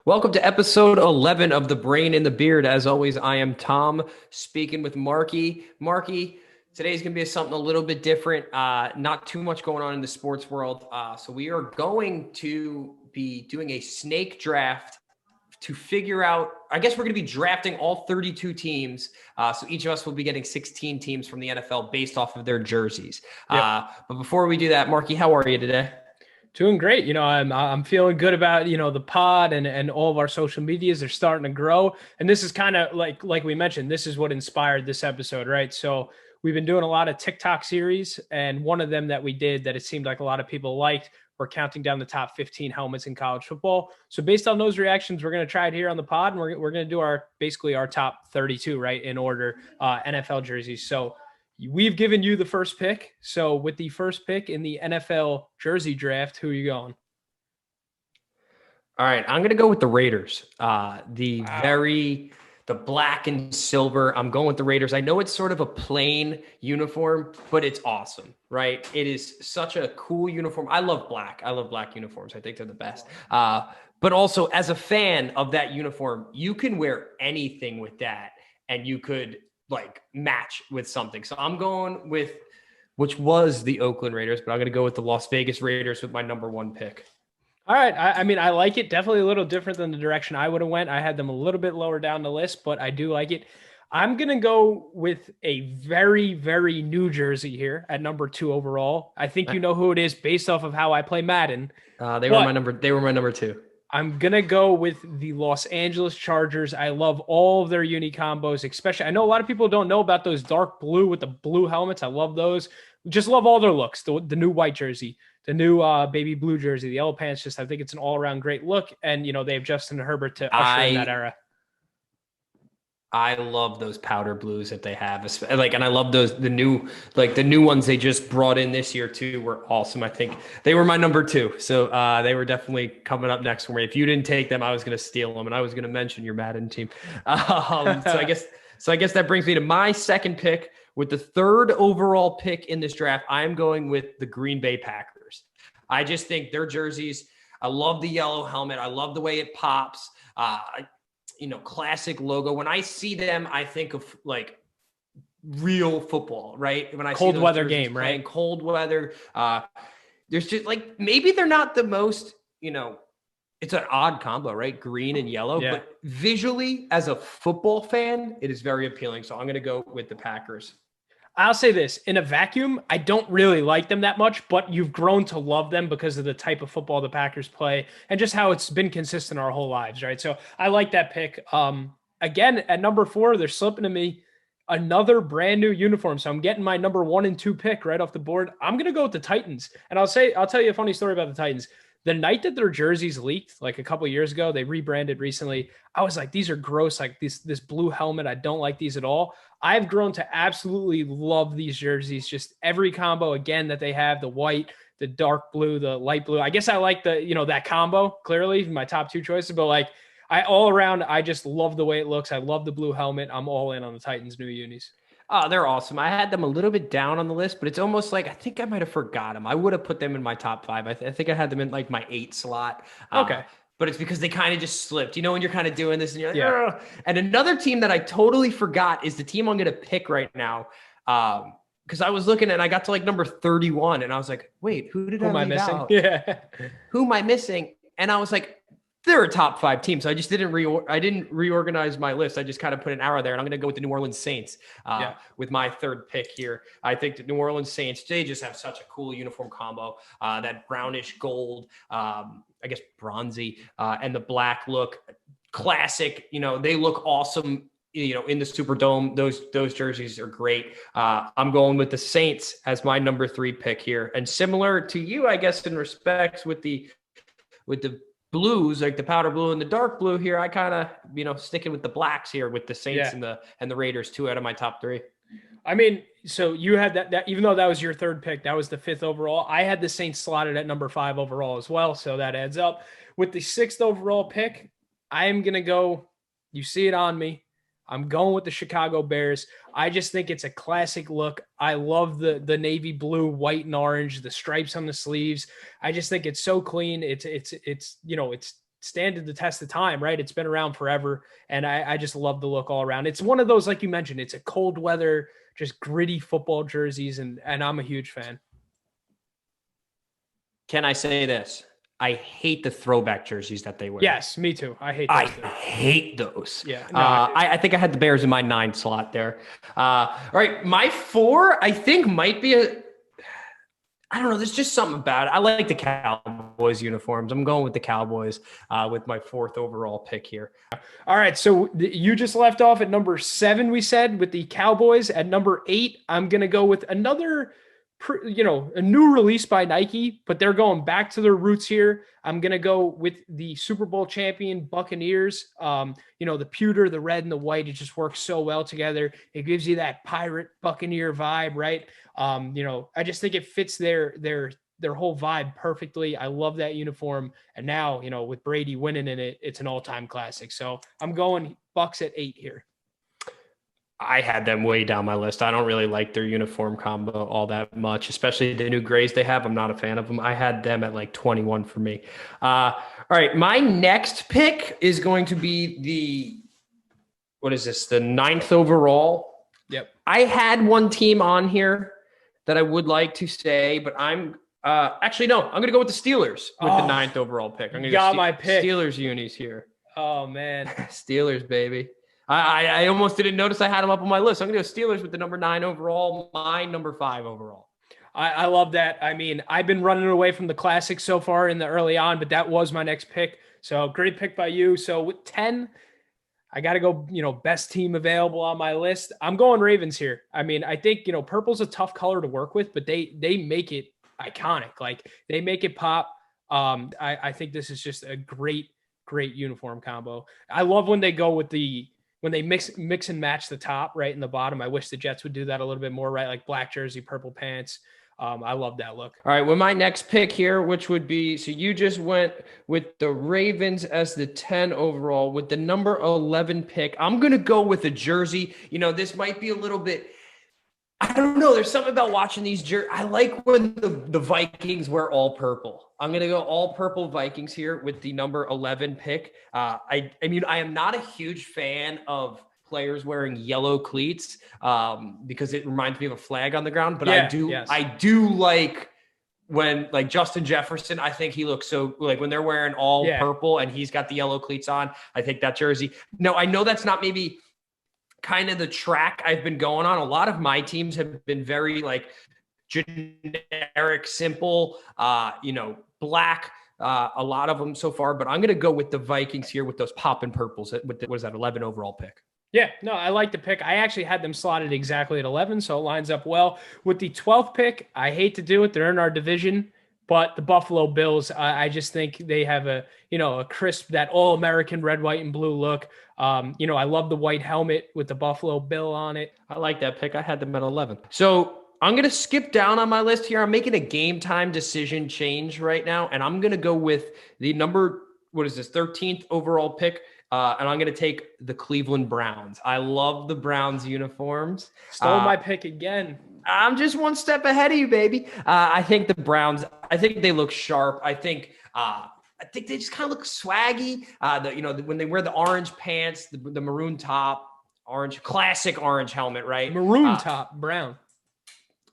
Welcome to episode 11 of The Brain and the Beard. As always, I am Tom speaking with Marky. Marky, today's going to be something a little bit different. Not too much going on in the sports world. So we are going to be doing a snake draft to figure out, I guess we're going to be drafting all 32 teams. So each of us will be getting 16 teams from the NFL based off of their jerseys. Yep. But before we do that, Marky, how are you today? Doing great. I'm feeling good about, the pod and all of our social medias. They're starting to grow. And this is kind of like we mentioned, this is what inspired this episode, right? So we've been doing a lot of TikTok series, and one of them that we did that it seemed like a lot of people liked, we're counting down the top 15 helmets in college football. So based on those reactions, we're going to try it here on the pod, and we're going to do our top 32, right, in order, NFL jerseys. So we've given you the first pick. So with the first pick in the NFL jersey draft, who are you going? All right, I'm gonna go with the Raiders. Wow. The black and silver. I'm going with the Raiders. I know it's sort of a plain uniform, but it's awesome, right? It is such a cool uniform. I love black. I love black uniforms. I think they're the best. But also as a fan of that uniform, you can wear anything with that, and you could like match with something. So I'm going with which was the Oakland Raiders, but I'm gonna go with the Las Vegas Raiders with my number one pick. All right. I mean, I like it. Definitely a little different than the direction I would have went. I had them a little bit lower down the list, but I do like it. I'm gonna go with a very, very New Jersey here at number two overall. I think you know who it is based off of how I play Madden, They were my but number. They were my number two. I'm gonna go with the Los Angeles Chargers. I love all of their uni combos, especially. I know a lot of people don't know about those dark blue with the blue helmets. I love those. Just love all their looks. The new white jersey, the new baby blue jersey, the yellow pants. Just I think it's an all around great look. And they have Justin Herbert to usher in that I era. I love those powder blues that they have. Like, and I love the new ones they just brought in this year too were awesome. I think they were my number two, so they were definitely coming up next for me. If you didn't take them, I was going to steal them, and I was going to mention your Madden team. So I guess that brings me to my second pick with the third overall pick in this draft. I am going with the Green Bay Packers. I just think their jerseys. I love the yellow helmet. I love the way it pops. Classic logo. When I see them, I think of like real football, right? When I see Cold those weather jerseys game, playing right? cold weather, there's just like maybe they're not the most, it's an odd combo, right? Green and yellow, Yeah. but visually as a football fan, it is very appealing. So I'm going to go with the Packers. I'll say this in a vacuum, I don't really like them that much, but you've grown to love them because of the type of football the Packers play and just how it's been consistent our whole lives, right? So I like that pick. Again, at number four, they're slipping to me another brand new uniform. So I'm getting my number one and two pick right off the board. I'm gonna go with the Titans. And I'll tell you a funny story about the Titans. The night that their jerseys leaked, like a couple years ago, they rebranded recently. I was like, these are gross. Like this blue helmet, I don't like these at all. I've grown to absolutely love these jerseys. Just every combo again that they have, the white, the dark blue, the light blue. I guess I like that combo, clearly, my top two choices, but like I all around, I just love the way it looks. I love the blue helmet. I'm all in on the Titans new unis. Oh, they're awesome. I had them a little bit down on the list, but it's almost like I think I might have forgot them. I would have put them in my top five. I think I had them in like my eight slot. Okay. But it's because they kind of just slipped. You know, when you're kind of doing this and you're like, Yeah. ugh. And another team that I totally forgot is the team I'm going to pick right now. Because I was looking and I got to like number 31 and I was like, wait, who did Who I am I leave missing? out? Yeah. Who am I missing? And I was like, they're a top five team. So I just didn't reorganize my list. I just kind of put an arrow there, and I'm going to go with the New Orleans Saints Yeah. with my third pick here. I think the New Orleans Saints, they just have such a cool uniform combo. That brownish gold, I guess bronzy, and the black look, classic. They look awesome. In the Superdome, those jerseys are great. I'm going with the Saints as my number three pick here, and similar to you, I guess, in respects with the blues, like the powder blue and the dark blue here, I kind of, sticking with the blacks here with the Saints Yeah. and the Raiders, two out of my top three. I mean, so you had that even though that was your third pick, that was the fifth overall. I had the Saints slotted at number five overall as well. So that adds up. With the sixth overall pick, I am gonna go, you see it on me. I'm going with the Chicago Bears. I just think it's a classic look. I love the navy blue, white, and orange, the stripes on the sleeves. I just think it's so clean. It's standed the test of time, right? It's been around forever. And I just love the look all around. It's one of those, like you mentioned, it's a cold weather, just gritty football jerseys. And I'm a huge fan. Can I say this? I hate the throwback jerseys that they wear. Yes, me too. I hate those. I hate those. Yeah. No, I think I had the Bears in my 9 slot there. All right. My 4, I think, might be I don't know. There's just something about it. I like the Cowboys uniforms. I'm going with the Cowboys with my 4th overall pick here. All right. So you just left off at number 7, we said, with the Cowboys. At number 8, I'm going to go with another a new release by Nike, but they're going back to their roots here. I'm going to go with the Super Bowl champion Buccaneers. The pewter, the red, and the white, it just works so well together. It gives you that pirate Buccaneer vibe, right? I just think it fits their whole vibe perfectly. I love that uniform. And now, with Brady winning in it, it's an all-time classic. So I'm going Bucs at 8 here. I had them way down my list. I don't really like their uniform combo all that much, especially the new grays they have. I'm not a fan of them. I had them at like 21 for me. All right. My next pick is going to be the 9th overall. Yep. I had one team on here that I would like to say, but I'm actually, no, I'm going to go with the Steelers with the 9th overall pick. I'm going to got my pick. Steelers unis here. Oh, man. Steelers, baby. I almost didn't notice I had them up on my list. I'm going to go Steelers with the number 9 overall, my number 5 overall. I love that. I mean, I've been running away from the classics so far in the early on, but that was my next pick. So great pick by you. So with 10, I got to go, best team available on my list. I'm going Ravens here. I mean, I think, purple's a tough color to work with, but they make it iconic. Like they make it pop. I think this is just a great uniform combo. I love when they go with when they mix and match the top right in the bottom. I wish the Jets would do that a little bit more, right? Like black jersey, purple pants. I love that look. All right. Well, my next pick here, which would be, so you just went with the Ravens as the 10 overall with the number 11 pick. I'm going to go with a jersey. This might be a little bit, I don't know. There's something about watching these jerseys. I like when the Vikings wear all purple. I'm going to go all purple Vikings here with the number 11 pick. I mean, I am not a huge fan of players wearing yellow cleats because it reminds me of a flag on the ground, but I do like when like Justin Jefferson, I think he looks so like when they're wearing all purple and he's got the yellow cleats on. I think that jersey. No, I know that's not maybe kind of the track I've been going on. A lot of my teams have been very like generic, simple, black, a lot of them so far, but I'm going to go with the Vikings here with those popping purples with what is that 11 overall pick. Yeah, no, I like the pick. I actually had them slotted exactly at 11, so it lines up well. With the 12th pick, I hate to do it. They're in our division, but the Buffalo Bills, I just think they have a crisp, that all-American red, white, and blue look. I love the white helmet with the Buffalo Bill on it. I like that pick. I had them at 11. So I'm going to skip down on my list here. I'm making a game time decision change right now, and I'm going to go with the number, 13th overall pick. And I'm going to take the Cleveland Browns. I love the Browns uniforms. Stole my pick again. I'm just one step ahead of you, baby. I think the Browns, I think they look sharp. I think they just kind of look swaggy. When they wear the orange pants, the maroon top, classic orange helmet, right? Maroon top, brown.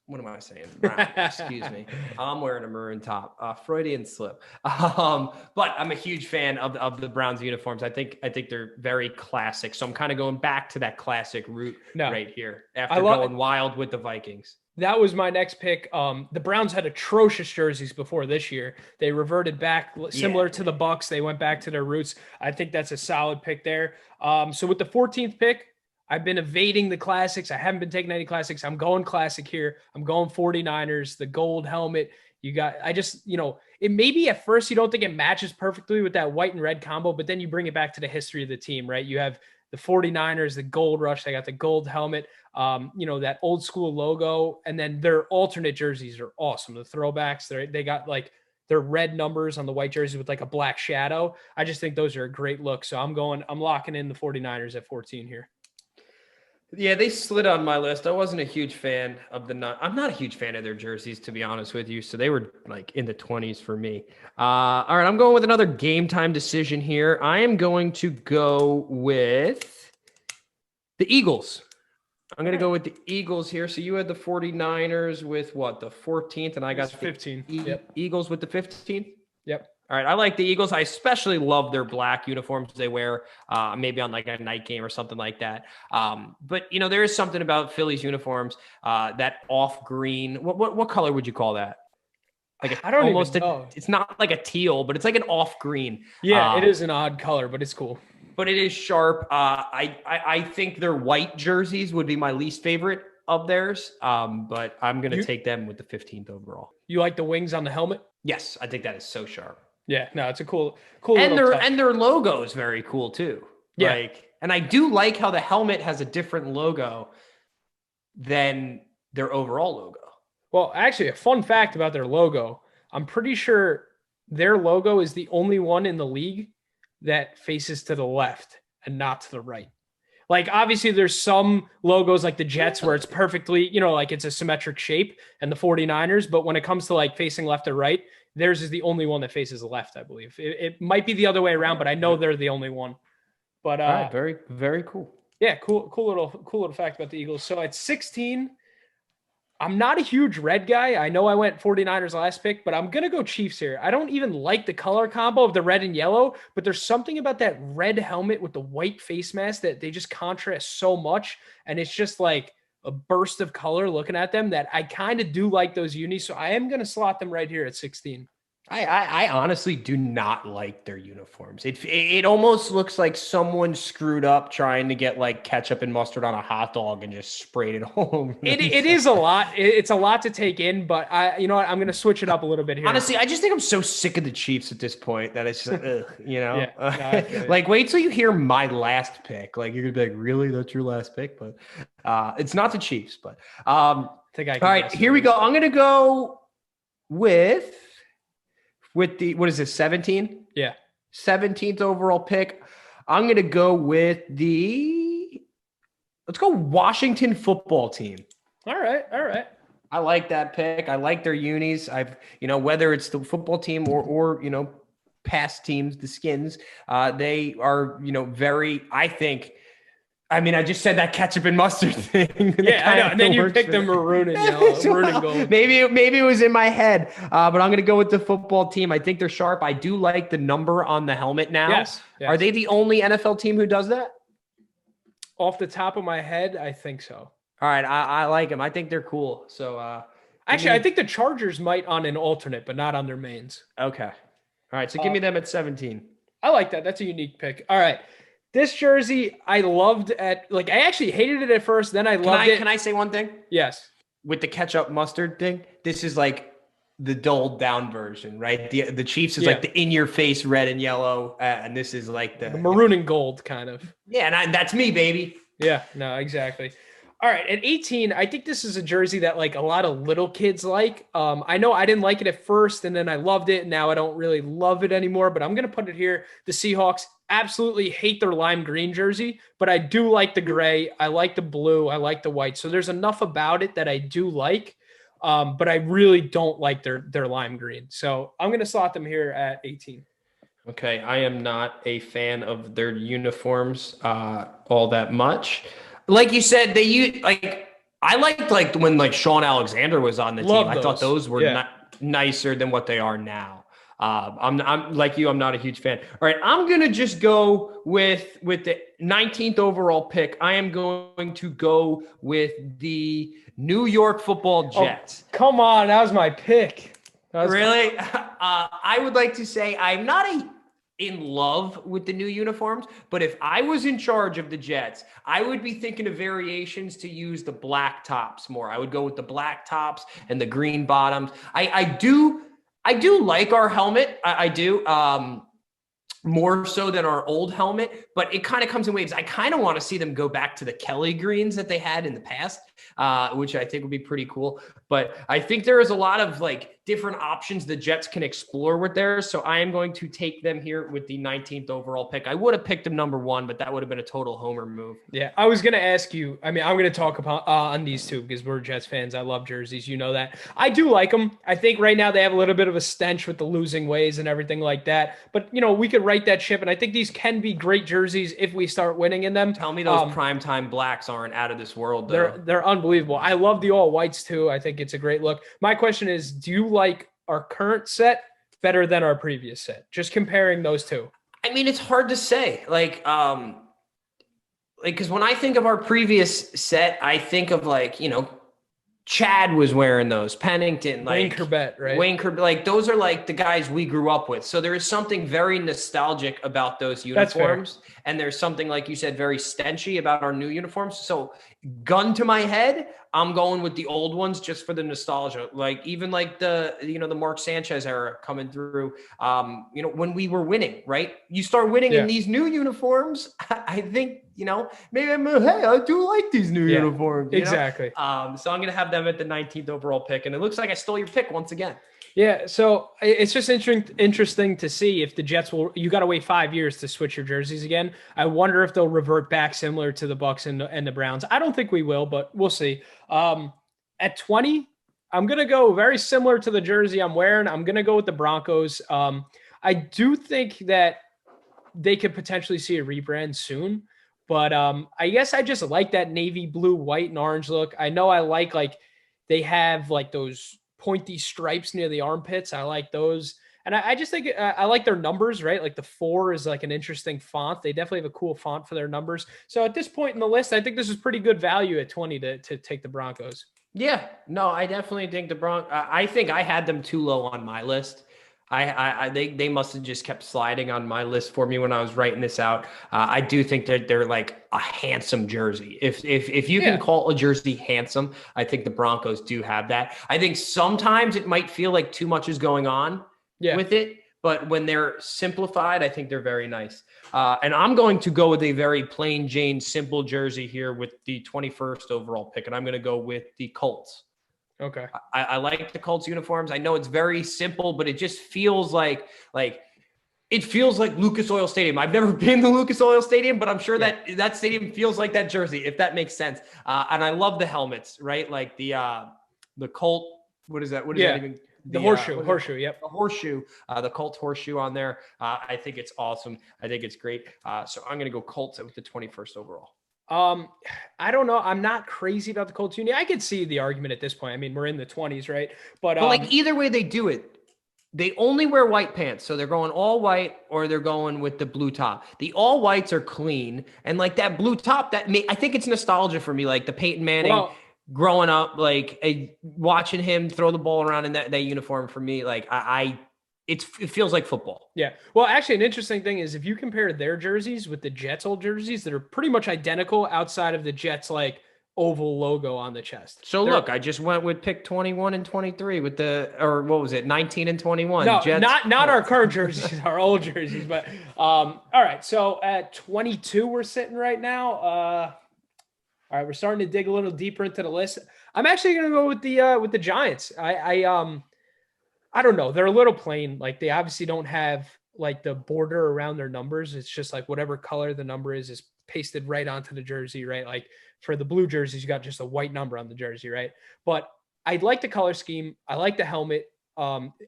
What am I saying? Brown. Excuse me. I'm wearing a maroon top. Freudian slip. But I'm a huge fan of the Browns uniforms. I think they're very classic. So I'm kind of going back to that classic route right here after going wild with the Vikings. That was my next pick. The Browns had atrocious jerseys before this year. They reverted back similar to the Bucs. They went back to their roots. I think that's a solid pick there. So with the 14th pick, I've been evading the classics. I haven't been taking any classics. I'm going classic here. I'm going 49ers, the gold helmet. It maybe at first you don't think it matches perfectly with that white and red combo, but then you bring it back to the history of the team, right? You have the 49ers, the gold rush. They got the gold helmet, that old school logo. And then their alternate jerseys are awesome. The throwbacks, they got like their red numbers on the white jerseys with like a black shadow. I just think those are a great look. So I'm locking in the 49ers at 14 here. Yeah, they slid on my list. I wasn't a huge fan of I'm not a huge fan of their jerseys, to be honest with you. So they were like in the 20s for me. All right, I'm going with another game time decision here. I am going to go with the Eagles. I'm going to go with the Eagles here. So you had the 49ers with what, the 14th, and I got 15. Eagles with the 15th. Yep. All right, I like the Eagles. I especially love their black uniforms they wear, maybe on like a night game or something like that. But you know, there is something about Philly's uniforms, that off green. What color would you call that? Like I don't almost even know. it's not like a teal, but it's like an off green. Yeah, it is an odd color, but it's cool. But it is sharp. I think their white jerseys would be my least favorite of theirs. But I'm gonna take them with the 15th overall. You like the wings on the helmet? Yes, I think that is so sharp. Yeah, no, it's a cool. And their logo is very cool too. Yeah. And I do like how the helmet has a different logo than their overall logo. Well, actually, a fun fact about their logo: I'm pretty sure their logo is the only one in the league that faces to the left and not to the right. Like, obviously, there's some logos like the Jets where it's perfectly, like it's a symmetric shape, and the 49ers. But when it comes to like facing left or right, theirs is the only one that faces left, I believe. It might be the other way around, but I know they're the only one. But all right, very, very cool. Yeah, cool little fact about the Eagles. So at 16, I'm not a huge red guy. I know I went 49ers last pick, but I'm going to go Chiefs here. I don't even like the color combo of the red and yellow, but there's something about that red helmet with the white face mask that they just contrast so much. And it's just like a burst of color looking at them that I kind of do like those unis. So I am going to slot them right here at 16. I honestly do not like their uniforms. It almost looks like someone screwed up trying to get like ketchup and mustard on a hot dog and just sprayed it all over. It is a lot. It's a lot to take in, but you know what? I'm going to switch it up a little bit here. Honestly, I just think I'm so sick of the Chiefs at this point that it's just, Yeah, like wait till you hear my last pick. Like you're gonna be like, really? That's your last pick? But it's not the Chiefs. But I think I can. All right, here we go. I'm going to go with the, what is this, 17? Yeah. 17th overall pick. I'm going to go with let's go Washington football team. All right. I like that pick. I like their unis. Whether it's the football team or past teams, the Skins, they are, very, I just said that ketchup and mustard thing. Yeah, I know. And then you picked the maroon and yellow, maroon and gold. Maybe it was in my head, but I'm going to go with the football team. I think they're sharp. I do like the number on the helmet now. Yes. Are they the only NFL team who does that? Off the top of my head, I think so. All right, I like them. I think they're cool. So actually, I think the Chargers might on an alternate, but not on their mains. Okay. All right, so give me them at 17. I like that. That's a unique pick. All right. This jersey, I loved I actually hated it at first. Then I loved it. Can I say one thing? Yes. With the ketchup mustard thing, this is like the dulled down version, right? The Chiefs is like the in your face red and yellow, and this is like the maroon and gold kind of. Yeah, and that's me, baby. Yeah, no, exactly. All right, at 18, I think this is a jersey that like a lot of little kids like. I know I didn't like it at first, and then I loved it. And now I don't really love it anymore, but I'm going to put it here. The Seahawks absolutely hate their lime green jersey, but I do like the gray. I like the blue. I like the white. So there's enough about it that I do like, but I really don't like their lime green. So I'm going to slot them here at 18. Okay, I am not a fan of their uniforms all that much. Like you said, I liked when Sean Alexander was on the team. I thought those were nicer than what they are now. I'm like you. I'm not a huge fan. All right, I'm gonna just go with the 19th overall pick. I am going to go with the New York Football Jets. Oh, come on, that was my pick. Really? I would like to say I'm not in love with the new uniforms, but if I was in charge of the Jets, I would be thinking of variations to use the black tops more. I would go with the black tops and the green bottoms. I do like our helmet. I do. More so than our old helmet, but it kind of comes in waves. I kind of want to see them go back to the Kelly greens that they had in the past, which I think would be pretty cool. But I think there is a lot of different options the Jets can explore with theirs. So I am going to take them here with the 19th overall pick. I would have picked them number 1, but that would have been a total homer move. Yeah, I was going to ask you. I mean, I'm going to talk about on these two because we're Jets fans. I love jerseys. You know that. I do like them. I think right now they have a little bit of a stench with the losing ways and everything like that. But, we could right that ship. And I think these can be great jerseys if we start winning in them. Tell me those primetime blacks aren't out of this world, though. They're unbelievable. I love the all whites, too. I think it's a great look. My question is, do you like our current set better than our previous set? Just comparing those two. I mean, it's hard to say. Because when I think of our previous set, I think of Chad was wearing those, Pennington, Wayne Corbett, right? Wayne Corbett, those are the guys we grew up with. So there is something very nostalgic about those uniforms. And there's something, like you said, very stenchy about our new uniforms. So gun to my head, I'm going with the old ones just for the nostalgia. Even the Mark Sanchez era coming through, when we were winning, right? You start winning in these new uniforms. I think, maybe hey, I do like these new uniforms. Exactly. So I'm going to have them at the 19th overall pick. And it looks like I stole your pick once again. Yeah, so it's just interesting to see if the Jets you got to wait 5 years to switch your jerseys again. I wonder if they'll revert back similar to the Bucks and the Browns. I don't think we will, but we'll see. At 20, I'm going to go very similar to the jersey I'm wearing. I'm going to go with the Broncos. I do think that they could potentially see a rebrand soon, but I guess I just like that navy blue, white, and orange look. I know I like they have those pointy stripes near the armpits. I like those. And I just think I like their numbers, right? The 4 is an interesting font. They definitely have a cool font for their numbers. So at this point in the list, I think this is pretty good value at 20 to take the Broncos. Yeah, no, I definitely think the Broncos. I think I had them too low on my list. They must have just kept sliding on my list for me when I was writing this out. I do think that they're a handsome jersey. If you can call a jersey handsome, I think the Broncos do have that. I think sometimes it might feel like too much is going on with it, but when they're simplified, I think they're very nice. And I'm going to go with a very plain Jane, simple jersey here with the 21st overall pick, and I'm going to go with the Colts. Okay. I like the Colts uniforms. I know it's very simple, but it just feels like it feels like Lucas Oil Stadium. I've never been to Lucas Oil Stadium, but I'm sure that stadium feels like that jersey, if that makes sense. And I love the helmets, right? The Colt, what is that? What is that even? The horseshoe. Yep. The horseshoe, the Colts horseshoe on there. I think it's awesome. I think it's great. So I'm going to go Colts with the 21st overall. I don't know. I'm not crazy about the Colts Uni. I could see the argument at this point. I mean, we're in the 20s, right? But either way they do it, they only wear white pants. So they're going all white or they're going with the blue top. The all whites are clean. And that blue top, I think it's nostalgia for me. The Peyton Manning growing up, watching him throw the ball around in that uniform for me. It feels like football. Yeah. Well, actually, an interesting thing is if you compare their jerseys with the Jets' old jerseys, that are pretty much identical outside of the Jets' oval logo on the chest. So look, I just went with pick 21 and 23 with what was it, 19 and 21? No, Jets. not our current jerseys, our old jerseys. But all right. So at 22, we're sitting right now. All right, we're starting to dig a little deeper into the list. I'm actually going to go with the Giants. I don't know. They're a little plain. They obviously don't have the border around their numbers. It's just whatever color the number is pasted right onto the jersey, right? For the blue jerseys, you got just a white number on the jersey, right? But I like the color scheme. I like the helmet.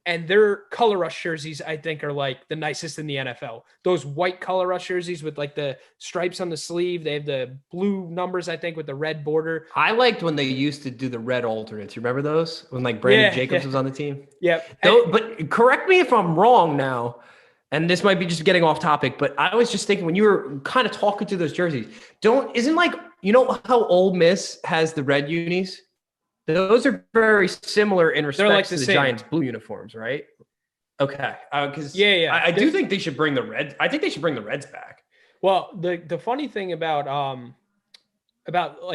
And their color rush jerseys, I think, are the nicest in the NFL. Those white color rush jerseys with the stripes on the sleeve. They have the blue numbers, I think, with the red border. I liked when they used to do the red alternates. You remember those? When Brandon Jacobs was on the team? Yeah. But correct me if I'm wrong now, and this might be just getting off topic, but I was just thinking when you were kind of talking to those jerseys, isn't how Ole Miss has the red unis? Those are very similar in respect to the Giants' blue uniforms, right? Okay. Because I do think they should bring the Reds. I think they should bring the Reds back. Well, the funny thing about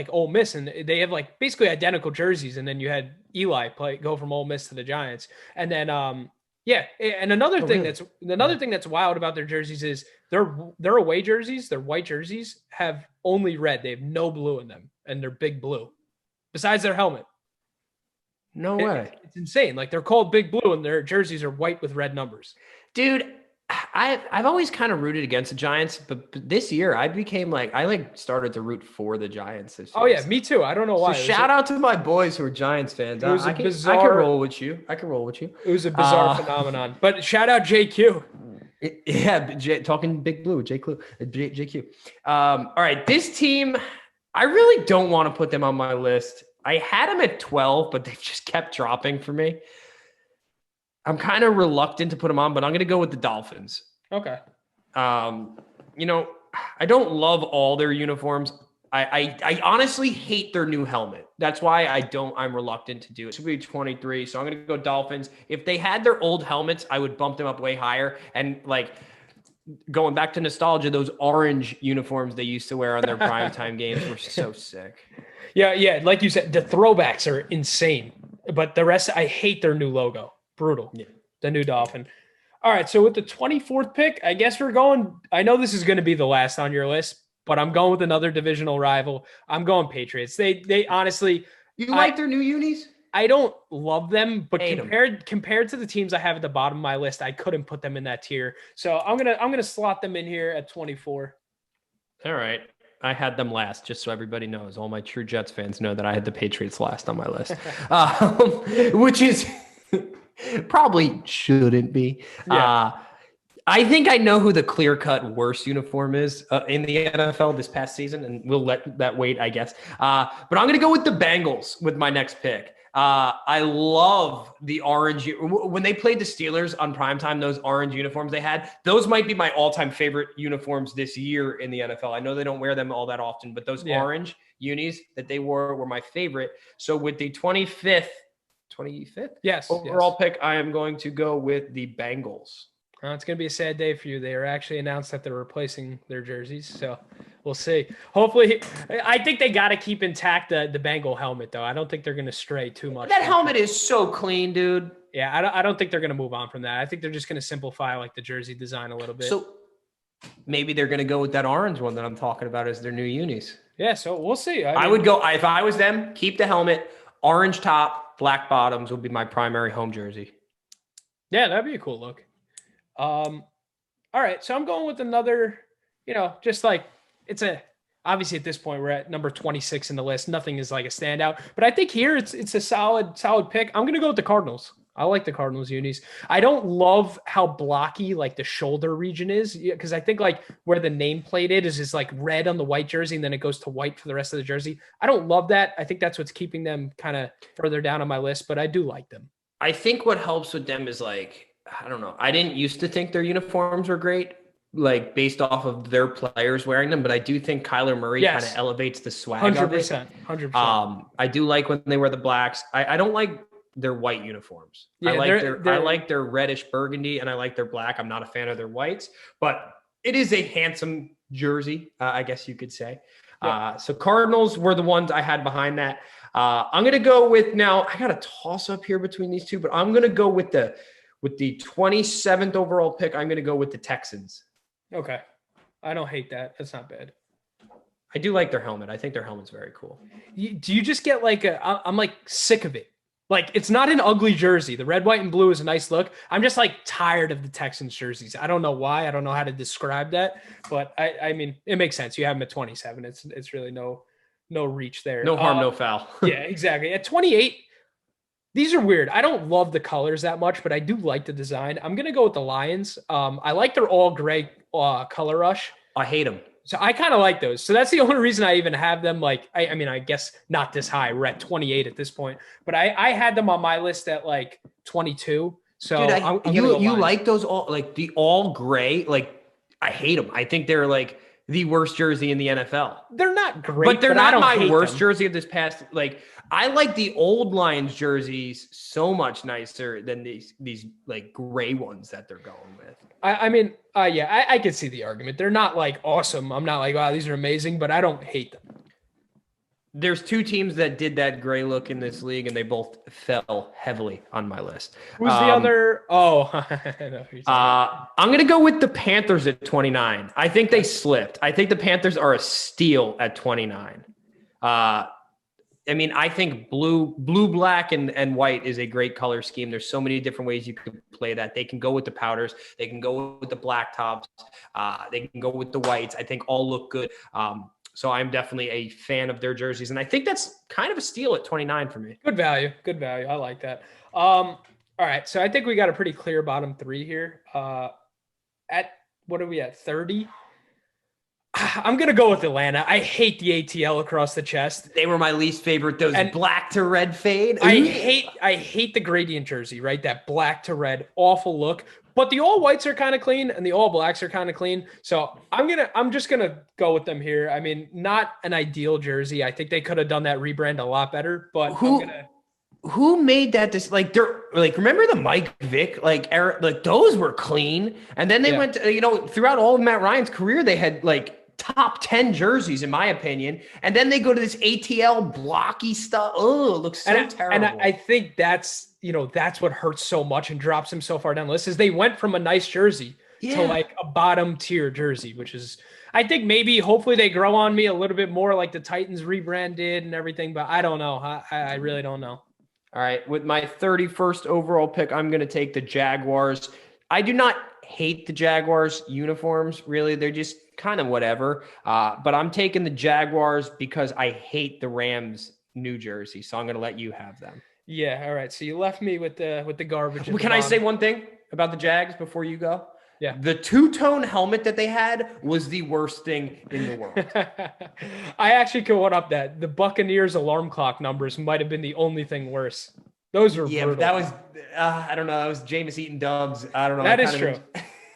Ole Miss, and they have basically identical jerseys, and then you had Eli go from Ole Miss to the Giants, and then and another thing that's wild about their jerseys is their away jerseys, their white jerseys have only red. They have no blue in them, and they're big blue. Besides their helmet. No way. It's insane. Like they're called Big Blue and their jerseys are white with red numbers. Dude, I've always kind of rooted against the Giants, but this year I became I started to root for the Giants this year. Oh yeah, me too. I don't know why. So shout out to my boys who are Giants fans. It was I a can bizarre- roll with you. I can roll with you. It was a bizarre phenomenon. But shout out JQ. Talking Big Blue, JQ. All right, this team, I really don't want to put them on my list. I had them at 12, but they've just kept dropping for me. I'm kind of reluctant to put them on, but I'm going to go with the Dolphins. Okay. You know, I don't love all their uniforms. I honestly hate their new helmet. That's why I'm reluctant to do it. It should be 23. So I'm going to go Dolphins. If they had their old helmets, I would bump them up way higher. And like going back to nostalgia, those orange uniforms they used to wear on their primetime games were so sick. Yeah. Like you said, the throwbacks are insane. But the rest, I hate their new logo. Brutal. Yeah. The new Dolphin. All right. So with the 24th pick, I guess we're going. I know this is going to be the last on your list, but I'm going with another divisional rival. I'm going Patriots. They honestly. You like their new unis? I don't love them, but Hate compared to the teams I have at the bottom of my list, I couldn't put them in that tier. So I'm gonna slot them in here at 24. All right. I had them last, just so everybody knows. All my true Jets fans know that I had the Patriots last on my list, which is probably shouldn't be. Yeah. I think I know who the clear-cut worst uniform is in the NFL this past season, and we'll let that wait, I guess. But I'm going to go with the Bengals with my next pick. I love the orange. When they played the Steelers on primetime, those orange uniforms they had, those might be my all-time favorite uniforms this year in the NFL. I know they don't wear them all that often, but those orange unis that they wore were my favorite. So with the 25th overall pick, I am going to go with the Bengals. It's going to be a sad day for you. They are actually announced that they're replacing their jerseys. So we'll see. Hopefully, I think they got to keep intact the Bengal helmet, though. I don't think they're going to stray too much. That helmet is so clean, dude. Yeah, I don't think they're going to move on from that. I think they're just going to simplify like the jersey design a little bit. So maybe they're going to go with that orange one that I'm talking about as their new unis. Yeah, so we'll see. I would go, if I was them, keep the helmet, orange top, black bottoms would be my primary home jersey. Yeah, that'd be a cool look. All right, so I'm going with another, just like obviously at this point we're at number 26 in the list. Nothing is like a standout, but I think here it's a solid pick. I'm going to go with the Cardinals. I like the Cardinals unis. I don't love how blocky like the shoulder region is because I think like where the nameplate is like red on the white jersey and then it goes to white for the rest of the jersey. I don't love that. I think that's what's keeping them kind of further down on my list, but I do like them. I think what helps with them is like, I don't know. I didn't used to think their uniforms were great, like based off of their players wearing them, but I do think Kyler Murray kind of elevates the swag 100%, 100%. I do like when they wear the blacks. I don't like their white uniforms. Yeah, I like their reddish burgundy and I like their black. I'm not a fan of their whites, but it is a handsome jersey, I guess you could say. Yeah. So Cardinals were the ones I had behind that. I'm going to go with now. I got a toss up here between these two, but I'm going to go with the 27th overall pick. I'm going to go with the Texans. Okay. I don't hate that. That's not bad. I do like their helmet. I think their helmet's very cool. Do you just get like I'm like sick of it. Like it's not an ugly jersey. The red, white, and blue is a nice look. I'm just like tired of the Texans jerseys. I don't know why. I don't know how to describe that, but I mean, it makes sense. You have them at 27. It's really no reach there. No harm, no foul. Yeah, exactly. At 28, these are weird. I don't love the colors that much, but I do like the design. I'm going to go with the Lions. I like their all gray color rush. I hate them. So I kind of like those. So that's the only reason I even have them. Like, I mean, I guess not this high. We're at 28 at this point, but I had them on my list at like 22. So dude, you like those all like the all gray? Like I hate them. I think they're like the worst jersey in the NFL. They're not great, but they're not my worst jersey of this past. Like I like the old Lions jerseys so much nicer than these like gray ones that they're going with. I mean, I can see the argument. They're not like awesome. I'm not like, wow, these are amazing, but I don't hate them. There's two teams that did that gray look in this league, and they both fell heavily on my list. Who's the other? Oh, I'm going to go with the Panthers at 29. I think they slipped. I think the Panthers are a steal at 29. I mean, I think blue, black, and white is a great color scheme. There's so many different ways you could play that. They can go with the powders. They can go with the black tops. They can go with the whites. I think all look good. So I'm definitely a fan of their jerseys. And I think that's kind of a steal at 29 for me. Good value. Good value. I like that. All right. So I think we got a pretty clear bottom three here. At what are we at? 30? I'm going to go with Atlanta. I hate the ATL across the chest. They were my least favorite. Those black to red fade. I hate the gradient jersey, right? That black to red, awful look. But the all whites are kind of clean and the all blacks are kind of clean. So I'm just going to go with them here. I mean, not an ideal jersey. I think they could have done that rebrand a lot better, but who made that? Remember the Mike Vick, those were clean. And then they went to, throughout all of Matt Ryan's career, they had top 10 jerseys, in my opinion. And then they go to this ATL blocky stuff. Oh, it looks so terrible. And I think that's what hurts so much and drops him so far down the list is they went from a nice jersey to a bottom tier jersey, which is, I think hopefully they grow on me a little bit more like the Titans rebrand did and everything, but I don't know. I really don't know. All right. With my 31st overall pick, I'm going to take the Jaguars. I do not hate the Jaguars uniforms. Really, they're just kind of whatever. But I'm taking the Jaguars because I hate the Rams New Jersey. So I'm going to let you have them. Yeah. All right. So you left me with the garbage. Can I say one thing about the Jags before you go? Yeah. The two-tone helmet that they had was the worst thing in the world. I actually could one up that. The Buccaneers alarm clock numbers might have been the only thing worse. Those were brutal. But that was, I don't know. That was Jameis eating Dubs. I don't know. That is true.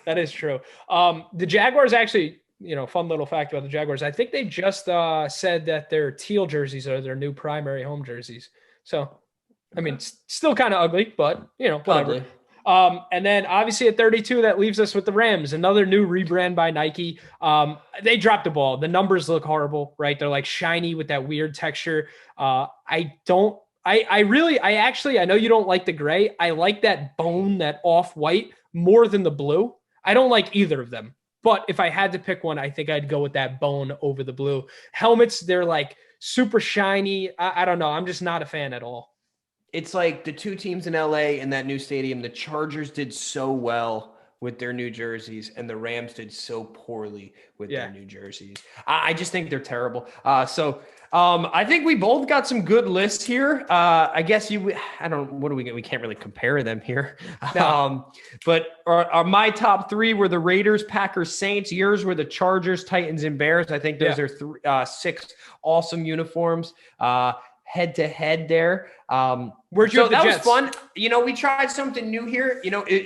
That is true. The Jaguars actually, fun little fact about the Jaguars. I think they just said that their teal jerseys are their new primary home jerseys. So, I mean, still kind of ugly, but, whatever. Ugly. And then obviously at 32, that leaves us with the Rams, another new rebrand by Nike. They dropped the ball. The numbers look horrible, right? They're shiny with that weird texture. I know you don't like the gray. I like that bone, that off-white more than the blue. I don't like either of them, but if I had to pick one, I think I'd go with that bone over the blue. Helmets, they're super shiny. I don't know. I'm just not a fan at all. It's like the two teams in LA in that new stadium. The Chargers did so well with their new jerseys, and the Rams did so poorly with their new jerseys. I just think they're terrible. I think we both got some good lists here. I guess what do we get? We can't really compare them here. No. But my top three were the Raiders, Packers, Saints. Yours were the Chargers, Titans, and Bears. I think those are 6 awesome uniforms. Head to head there. Where'd you have the that Jets? was fun. We tried something new here.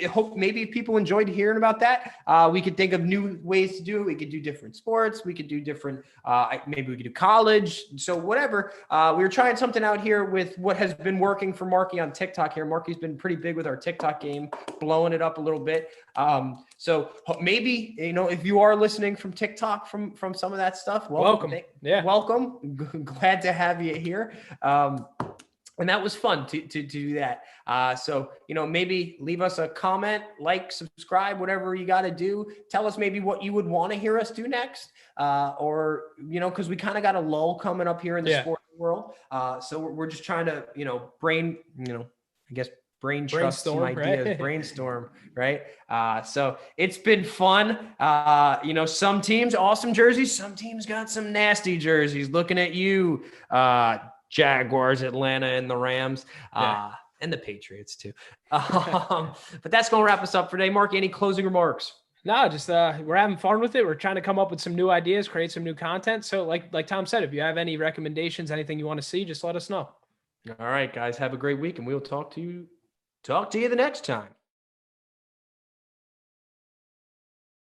Hope maybe people enjoyed hearing about that. We could think of new ways to do it. We could do different sports. We could do different, maybe we could do college. So whatever. We were trying something out here with what has been working for Marky on TikTok here. Marky's been pretty big with our TikTok game, blowing it up a little bit. So maybe, if you are listening from TikTok from some of that stuff, welcome. Welcome. Glad to have you here. And that was fun to do that. So maybe leave us a comment, subscribe, whatever you got to do. Tell us maybe what you would want to hear us do next. Or, because we kind of got a lull coming up here in the sports world. So we're just trying to, brainstorm some ideas, right? Brainstorm, right? So it's been fun. Some teams, awesome jerseys. Some teams got some nasty jerseys. Looking at you, Jaguars, Atlanta, and the Rams, and the Patriots too. But that's going to wrap us up for today. Mark, any closing remarks? No, just we're having fun with it. We're trying to come up with some new ideas, create some new content. So like Tom said, if you have any recommendations, anything you want to see, just let us know. All right, guys, have a great week, and we'll talk to you the next time.